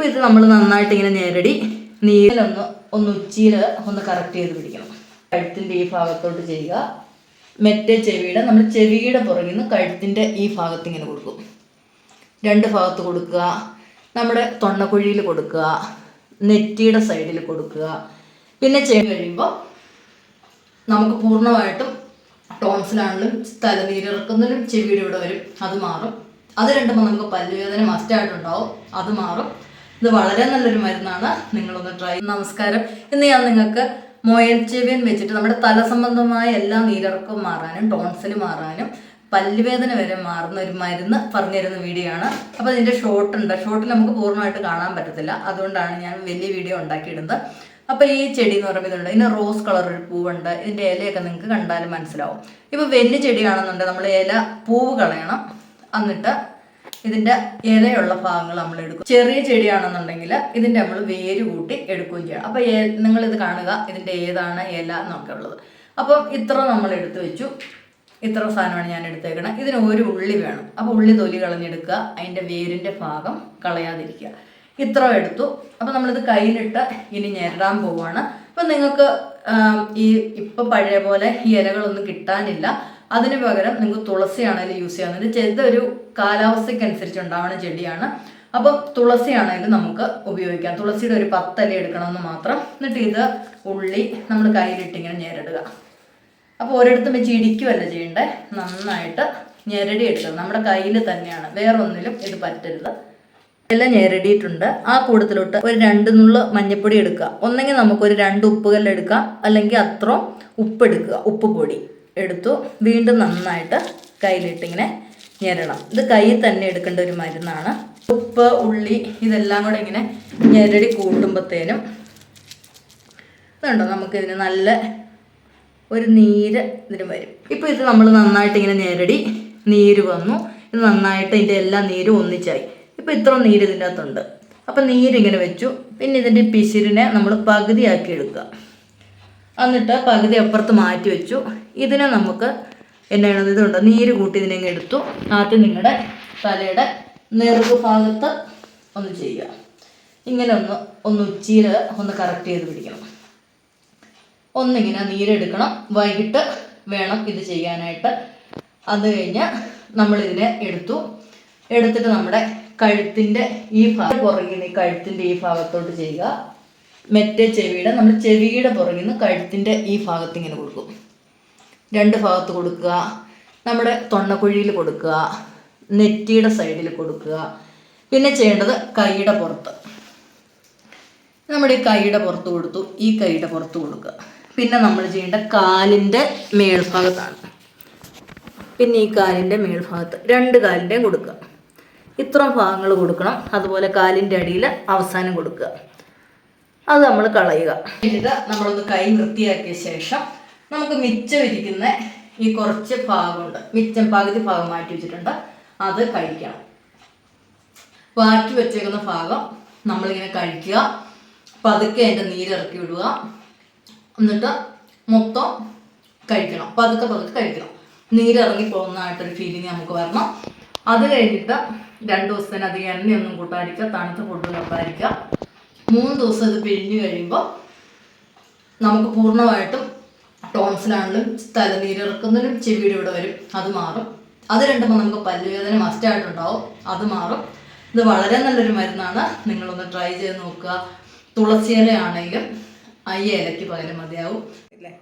ഇത് നമ്മൾ നന്നായിട്ട് ഇങ്ങനെ ഞെരടി നീരിലൊന്ന് ഉച്ചിയിൽ ഒന്ന് കറക്റ്റ് ചെയ്ത് പിടിക്കണം. കഴുത്തിൻ്റെ ഈ ഭാഗത്തോട്ട് ചെയ്യുക. മറ്റേ ചെവിയുടെ നമ്മൾ ചെവിയുടെ പുറകിൽ നിന്ന് കഴുത്തിൻ്റെ ഈ ഭാഗത്ത് ഇങ്ങനെ കൊടുക്കും. രണ്ട് ഭാഗത്ത് കൊടുക്കുക. നമ്മുടെ തൊണ്ടക്കുഴിയിൽ കൊടുക്കുക, നെറ്റിയുടെ സൈഡിൽ കൊടുക്കുക. പിന്നെ ചെയ്ത് കഴിയുമ്പോൾ നമുക്ക് പൂർണ്ണമായിട്ടും ടോൺസിലാണെങ്കിലും തലനീരിറക്കുന്നതിലും ചെവിയുടെ ഇവിടെ വരും, അത് മാറും. അത് രണ്ടുമ്പോൾ നമുക്ക് പല്ലുവേദന മസ്റ്റായിട്ടുണ്ടാവും, അത് മാറും. ഇത് വളരെ നല്ലൊരു മരുന്നാണ്, നിങ്ങളൊന്ന് ട്രൈ. നമസ്കാരം. ഇന്ന് ഞാൻ നിങ്ങൾക്ക് മൊയൽ ചെവിയൻ വെച്ചിട്ട് നമ്മുടെ തല സംബന്ധമായ എല്ലാ നീരിറക്കവും മാറാനും ടോൺസിൽ മാറാനും പല്ലുവേദന വരെ മാറുന്ന ഒരു മരുന്ന് പറഞ്ഞു തരുന്ന വീഡിയോ ആണ്. അപ്പോൾ ഇതിൻ്റെ ഷോർട്ടിൽ നമുക്ക് പൂർണ്ണമായിട്ട് കാണാൻ പറ്റത്തില്ല, അതുകൊണ്ടാണ് ഞാൻ വലിയ വീഡിയോ ഉണ്ടാക്കിയിടുന്നത്. അപ്പോൾ ഈ ചെടി എന്ന് പറയുമ്പോൾ ഇതുണ്ട്, ഇതിന് റോസ് കളർ ഒരു പൂവുണ്ട്. ഇതിൻ്റെ ഇലയൊക്കെ നിങ്ങൾക്ക് കണ്ടാലും മനസ്സിലാവും. ഇപ്പോൾ വലിയ ചെടിയാണെന്നുണ്ടെങ്കിൽ നമ്മൾ ഇല പൂവ് കളയണം, എന്നിട്ട് ഇതിൻ്റെ ഇലയുള്ള ഭാഗങ്ങൾ നമ്മൾ എടുക്കും. ചെറിയ ചെടിയാണെന്നുണ്ടെങ്കിൽ ഇതിൻ്റെ നമ്മൾ വേര് കൂട്ടി എടുക്കുകയും ചെയ്യണം. അപ്പോൾ നിങ്ങളിത് കാണുക, ഇതിൻ്റെ ഏതാണ് ഇല എന്നൊക്കെ ഉള്ളത്. അപ്പം ഇത്ര നമ്മൾ എടുത്തു വെച്ചു. ഇത്ര സാധനമാണ് ഞാൻ എടുത്തേക്കണം. ഇതിന് ഒരു ഉള്ളി വേണം. അപ്പോൾ ഉള്ളി തൊലി കളഞ്ഞെടുക്കുക, അതിൻ്റെ വേരിൻ്റെ ഭാഗം കളയാതിരിക്കുക. ഇത്ര എടുത്തു. അപ്പോൾ നമ്മളിത് കയ്യിലിട്ട് ഇനി ഞെരടാൻ പോവുകയാണ്. അപ്പം നിങ്ങൾക്ക് ഇപ്പം പഴയ പോലെ ഈ ഇലകളൊന്നും കിട്ടാനില്ല. അതിന് പകരം നിങ്ങൾക്ക് തുളസിയാണെങ്കിലും യൂസ് ചെയ്യാവുന്നത്. ഇതൊരു കാലാവസ്ഥയ്ക്കനുസരിച്ച് ഉണ്ടാവുന്ന ചെടിയാണ്. അപ്പം തുളസിയാണെങ്കിലും നമുക്ക് ഉപയോഗിക്കാം. തുളസിയുടെ ഒരു 10 ഇല എടുക്കണമെന്ന് മാത്രം. എന്നിട്ട് ഇത് ഉള്ളി നമ്മൾ കയ്യിലിട്ടിങ്ങനെ ഞെരടുക. അപ്പോൾ ഒരിടത്തും വെച്ച് ഇടിക്കുകയല്ല ചെയ്യേണ്ടത്, നന്നായിട്ട് ഞെരടി എടുക്കണം. നമ്മുടെ കയ്യിൽ തന്നെയാണ്, വേറെ ഒന്നിലും ഇത് പറ്റരുത്. എല്ലാം ഞെരടിയിട്ടുണ്ട്. ആ കൂടത്തിലോട്ട് ഒരു 2 നുള്ള് മഞ്ഞൾപ്പൊടി എടുക്കുക. ഒന്നെങ്കിൽ നമുക്കൊരു 2 ഉപ്പുകല്ല് എടുക്കാം, അല്ലെങ്കിൽ അത്ര ഉപ്പെടുക്കുക. ഉപ്പ് പൊടി എടുത്തു. വീണ്ടും നന്നായിട്ട് കയ്യിലിട്ടിങ്ങനെ ഞെരടണം. ഇത് കയ്യിൽ തന്നെ എടുക്കേണ്ട ഒരു മരുന്നാണ്. ഉപ്പ്, ഉള്ളി ഇതെല്ലാം കൂടെ ഇങ്ങനെ ഞെരടി കൂട്ടുമ്പോഴത്തേനും ഇതുണ്ടോ, നമുക്കിതിന് നല്ല ഒരു നീര് ഇതിന് വരും. ഇപ്പോൾ ഇത് നമ്മൾ നന്നായിട്ട് ഇങ്ങനെ ഞെരടി നീര് വന്നു. ഇത് നന്നായിട്ട് ഇതിൻ്റെ എല്ലാ നീരും ഒന്നിച്ചായി. ഇപ്പോൾ ഇത്ര നീര് ഇതിൻ്റെ അകത്തുണ്ട്. അപ്പം നീരിങ്ങനെ വെച്ചു. പിന്നെ ഇതിൻ്റെ പിശിരിനെ നമ്മൾ പകുതിയാക്കി എടുക്കുക. എന്നിട്ട് പകുതി അപ്പുറത്ത് മാറ്റി വെച്ചു. ഇതിനെ നമുക്ക് എന്നാണ് ഇതുണ്ട്, നീര് കൂട്ടി ഇതിനെ എടുത്തു. ആദ്യം നിങ്ങളുടെ തലയുടെ നെറുക് ഭാഗത്ത് ഒന്ന് ചെയ്യുക. ഇങ്ങനെ ഒന്ന് ഉച്ചിയിൽ ഒന്ന് കറക്റ്റ് ചെയ്ത് പിടിക്കണം. ഒന്നിങ്ങനെ നീരെടുക്കണം. വൈകിട്ട് വേണം ഇത് ചെയ്യാനായിട്ട്. അത് കഴിഞ്ഞ് നമ്മളിതിനെ എടുത്തിട്ട് നമ്മുടെ കഴുത്തിൻ്റെ ഈ ഭാഗം പുറകിൽ നിന്ന് കഴുത്തിൻ്റെ ഈ ഭാഗത്തോട്ട് ചെയ്യുക. മറ്റേ ചെവിയുടെ നമ്മൾ ചെവിയുടെ പുറകിൽ നിന്ന് കഴുത്തിൻ്റെ ഈ ഭാഗത്ത് ഇങ്ങനെ കൊടുക്കും. രണ്ട് ഭാഗത്ത് കൊടുക്കുക. നമ്മുടെ തൊണ്ടക്കുഴിയിൽ കൊടുക്കുക, നെറ്റിയുടെ സൈഡിൽ കൊടുക്കുക. പിന്നെ ചെയ്യേണ്ടത് കൈയുടെ പുറത്ത്, നമ്മുടെ ഈ കൈയുടെ പുറത്ത് കൊടുത്തു, ഈ കൈയുടെ പുറത്ത് കൊടുക്കുക. പിന്നെ നമ്മൾ ചെയ്യേണ്ട കാലിൻ്റെ മേൽഭാഗത്താണ്. പിന്നെ ഈ കാലിൻ്റെ മേൽഭാഗത്ത് 2 കാലിൻ്റെയും കൊടുക്കുക. ഇത്ര ഭാഗങ്ങൾ കൊടുക്കണം. അതുപോലെ കാലിൻ്റെ അടിയിൽ അവസാനം കൊടുക്കുക. അത് നമ്മൾ കളയുക. എന്നിട്ട് നമ്മളൊന്ന് കൈ വൃത്തിയാക്കിയ ശേഷം നമുക്ക് മിച്ചം ഇരിക്കുന്ന ഈ കുറച്ച് ഭാഗമുണ്ട്, മിച്ചം പകുതി ഭാഗം മാറ്റി വെച്ചിട്ടുണ്ട്, അത് കഴിക്കണം. ബാക്കി വെച്ചേക്കുന്ന ഭാഗം നമ്മളിങ്ങനെ കഴിക്കുക. പതുക്കെ അതിൻ്റെ നീരിറക്കി വിടുക. എന്നിട്ട് മൊത്തം കഴിക്കണം. പതുക്കെ കഴിക്കണം. നീരിറങ്ങി പോകുന്നതായിട്ടൊരു ഫീലിംഗ് നമുക്ക് വരണം. അത് കഴിഞ്ഞിട്ട് 2 ദിവസത്തിന് അധികം എണ്ണയൊന്നും കൂട്ടാതിരിക്കുക, തണുത്ത ഫുഡ് കഴിക്കാതിരിക്കുക. 3 ദിവസം ഇത് പിഴിഞ്ഞ് കഴിയുമ്പോൾ നമുക്ക് പൂർണ്ണമായിട്ടും ടോൺസിലാണെങ്കിലും തലനീരിറക്കുന്നതിലും ചെവിയുടെ ഇവിടെ വരും, അത് മാറും. അത് രണ്ടുമ്പോൾ നമുക്ക് പല്ലുവേദന മസ്റ്റായിട്ടുണ്ടാവും, അത് മാറും. ഇത് വളരെ നല്ലൊരു മരുന്നാണ്, നിങ്ങളൊന്ന് ട്രൈ ചെയ്ത് നോക്കുക. തുളസി ഇല ആണെങ്കിലും ഈ ഇലയ്ക്ക് പകരം മതിയാവും. ഇല്ലേ,